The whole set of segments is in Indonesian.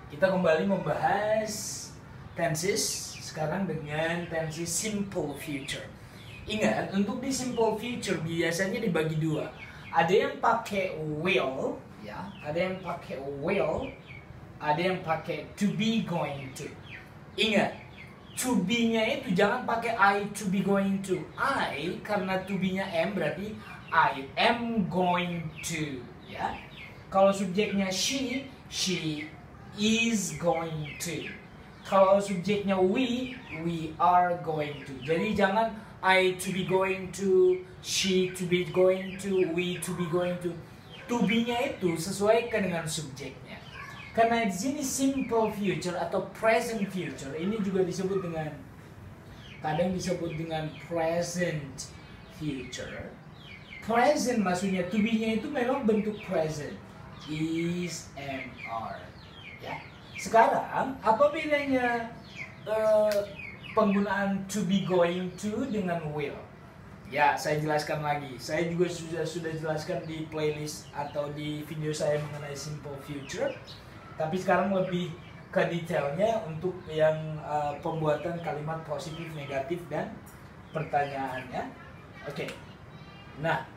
Kita kembali membahas tenses sekarang dengan tenses simple future. Ingat, untuk di simple future biasanya dibagi dua. Ada yang pakai will, ya, ada yang pakai will, ada yang pakai to be going to. Ingat, to be-nya itu jangan pakai I to be going to. I karena to be-nya am berarti I am going to, ya. Kalau subjeknya she is going to. Kalau subjeknya we are going to. Jadi jangan I to be going to, she to be going to, we to be going to. To be-nya itu sesuaikan dengan subjeknya. Karena di sini simple future atau present future ini juga disebut dengan, kadang disebut dengan present future. Present maksudnya to be-nya itu memang bentuk present. Is and are, ya. Sekarang apa bedanya penggunaan to be going to dengan will? Ya, saya jelaskan lagi. Saya juga sudah jelaskan di playlist atau di video saya mengenai simple future. Tapi sekarang lebih ke detailnya untuk yang pembuatan kalimat positif, negatif dan pertanyaannya. Oke. Nah,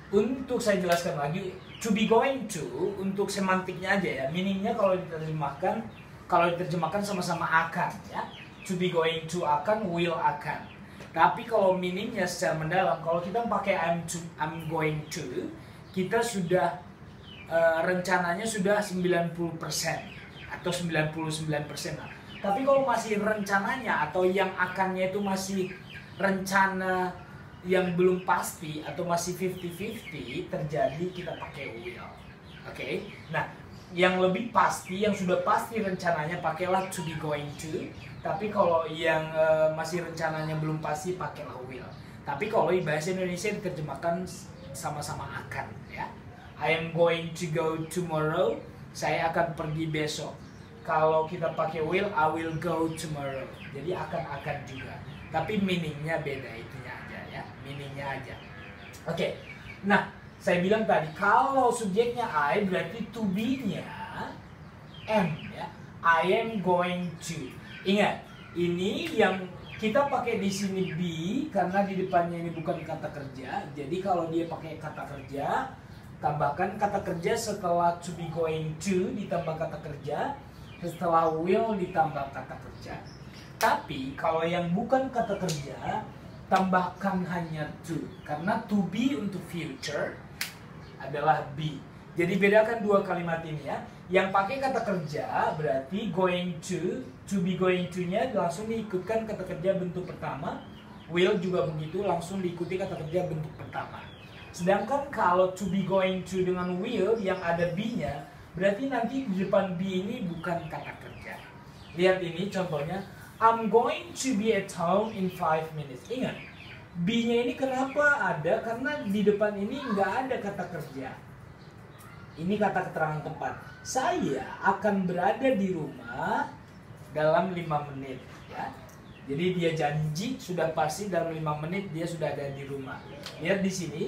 untuk saya jelaskan lagi, to be going to untuk semantiknya aja ya. Meaningnya kalau diterjemahkan sama-sama akan, ya. To be going to akan, will akan. Tapi kalau meaningnya secara mendalam, kalau kita pakai I'm going to, kita sudah rencananya sudah 90% atau 99% lah. Tapi kalau masih rencananya atau yang akannya itu masih rencana yang belum pasti atau masih 50-50 terjadi, kita pakai will. Oke. Nah, yang lebih pasti, yang sudah pasti rencananya pakailah to be going to. Tapi kalau yang masih rencananya belum pasti pakailah will. Tapi kalau di bahasa Indonesia diterjemahkan sama-sama akan, ya. I am going to go tomorrow. Saya akan pergi besok. Kalau kita pakai will, I will go tomorrow. Jadi akan juga. Tapi meaningnya beda itunya aja, ya. Meaningnya aja. Oke. Nah, saya bilang tadi kalau subjeknya I berarti to be-nya am, ya. I am going to. Ingat, ini yang kita pakai di sini be karena di depannya ini bukan kata kerja. Jadi kalau dia pakai kata kerja, tambahkan kata kerja setelah to be going to ditambah kata kerja, setelah will ditambah kata kerja. Tapi kalau yang bukan kata kerja, tambahkan hanya to. Karena to be untuk future adalah be. Jadi bedakan dua kalimat ini, ya. Yang pakai kata kerja berarti going to be going to-nya langsung diikutkan kata kerja bentuk pertama. Will juga begitu, langsung diikuti kata kerja bentuk pertama. Sedangkan kalau to be going to dengan will yang ada be-nya, berarti nanti di depan be ini bukan kata kerja. Lihat ini contohnya. I'm going to be at home in 5 minutes. Ingat, be-nya ini kenapa ada? Karena di depan ini nggak ada kata kerja. Ini kata keterangan tempat. Saya akan berada di rumah dalam 5 menit. Ya. Jadi dia janji sudah pasti dalam 5 menit dia sudah ada di rumah. Lihat di sini,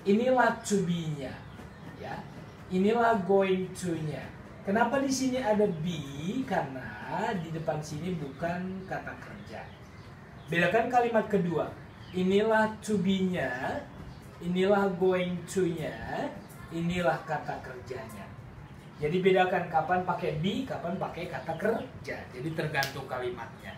inilah to be-nya. Ya. Inilah going to-nya. Kenapa di sini ada be? Karena di depan sini bukan kata kerja. Bedakan kalimat kedua. Inilah to be-nya, inilah going to-nya, inilah kata kerjanya. Jadi bedakan kapan pakai be, kapan pakai kata kerja. Jadi tergantung kalimatnya.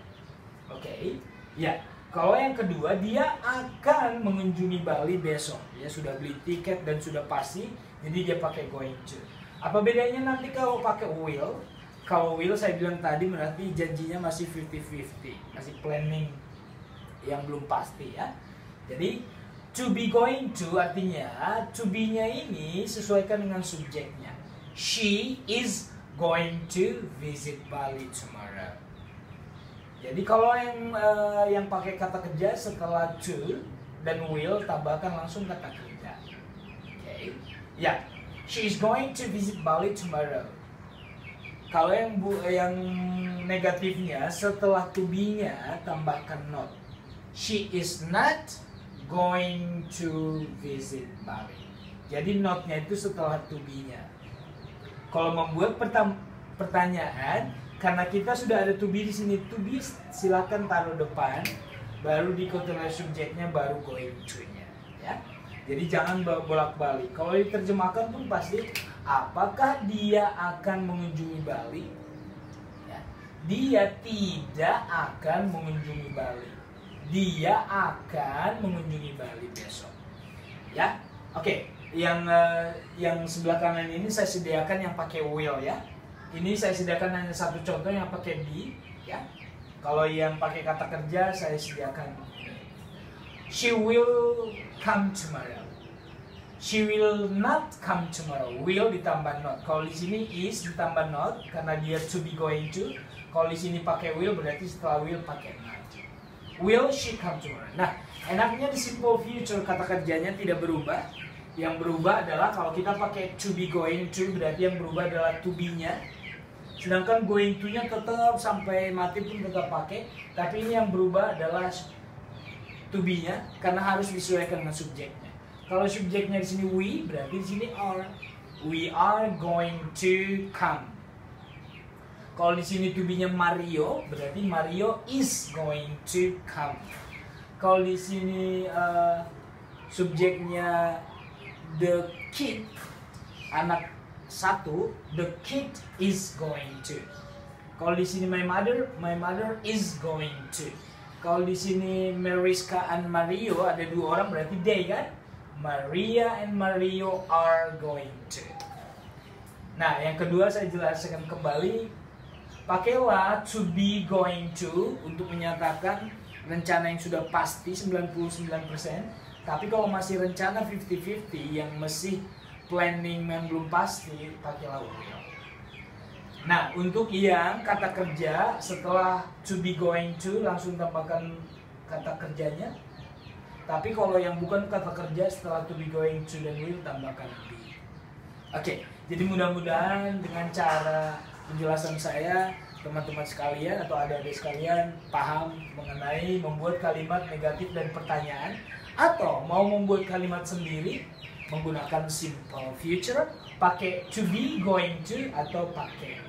Oke. Ya, kalau yang kedua dia akan mengunjungi Bali besok. Dia sudah beli tiket dan sudah pasti, jadi dia pakai going to. Apa bedanya nanti kalau pakai will? Kalau will saya bilang tadi berarti janjinya masih 50-50, masih planning yang belum pasti, ya. Jadi to be going to artinya to be-nya ini sesuaikan dengan subjeknya. She is going to visit Bali tomorrow. Jadi kalau yang pakai kata kerja setelah to dan will tambahkan langsung kata kerja. Oke. Ya. She is going to visit Bali tomorrow. Kalau yang negatifnya setelah to be-nya tambahkan not. She is not going to visit Bali. Jadi not-nya itu setelah to be-nya. Kalau membuat pertanyaan, karena kita sudah ada to be di sini, to be silakan taruh depan, baru di continuous subjeknya, baru going to-nya, ya. Jadi jangan bolak-balik. Kalau diterjemahkan pun pasti, apakah dia akan mengunjungi Bali? Ya. Dia tidak akan mengunjungi Bali. Dia akan mengunjungi Bali besok. Ya, oke. Yang sebelah kanan ini saya sediakan yang pakai will, ya. Ini saya sediakan hanya satu contoh yang pakai be, ya. Kalau yang pakai kata kerja saya sediakan she will come tomorrow. She will not come tomorrow. Will ditambah not. Kalau di sini is ditambah not karena dia to be going to. Kalau di sini pakai will berarti setelah will pakai not. Will she come tomorrow? Nah, enaknya di simple future kata kerjanya tidak berubah. Yang berubah adalah kalau kita pakai to be going to, berarti yang berubah adalah to be-nya. Sedangkan going to-nya tetap sampai mati pun tetap pakai, tapi ini yang berubah adalah to be-nya karena harus disesuaikan dengan subjeknya. Kalau subjeknya di sini we, berarti di sini are. We are going to come. Kalau di sini to be-nya Mario, berarti Mario is going to come. Kalau di sini subjeknya the kid, anak satu, the kid is going to. Kalau di sini my mother is going to. Kalau di sini Mariska and Mario ada dua orang berarti they kan? Maria and Mario are going to. Nah, yang kedua saya jelaskan kembali, pakailah to be going to untuk menyatakan rencana yang sudah pasti 99%. Tapi kalau masih rencana 50-50 yang masih planning yang belum pasti, pakailah will. Nah, untuk yang kata kerja setelah to be going to langsung tambahkan kata kerjanya. Tapi kalau yang bukan kata kerja setelah to be going to dan will tambahkan be. Oke, jadi mudah-mudahan dengan cara penjelasan saya teman-teman sekalian atau adik-adik sekalian paham mengenai membuat kalimat negatif dan pertanyaan, atau mau membuat kalimat sendiri menggunakan simple future, pakai to be going to atau pakai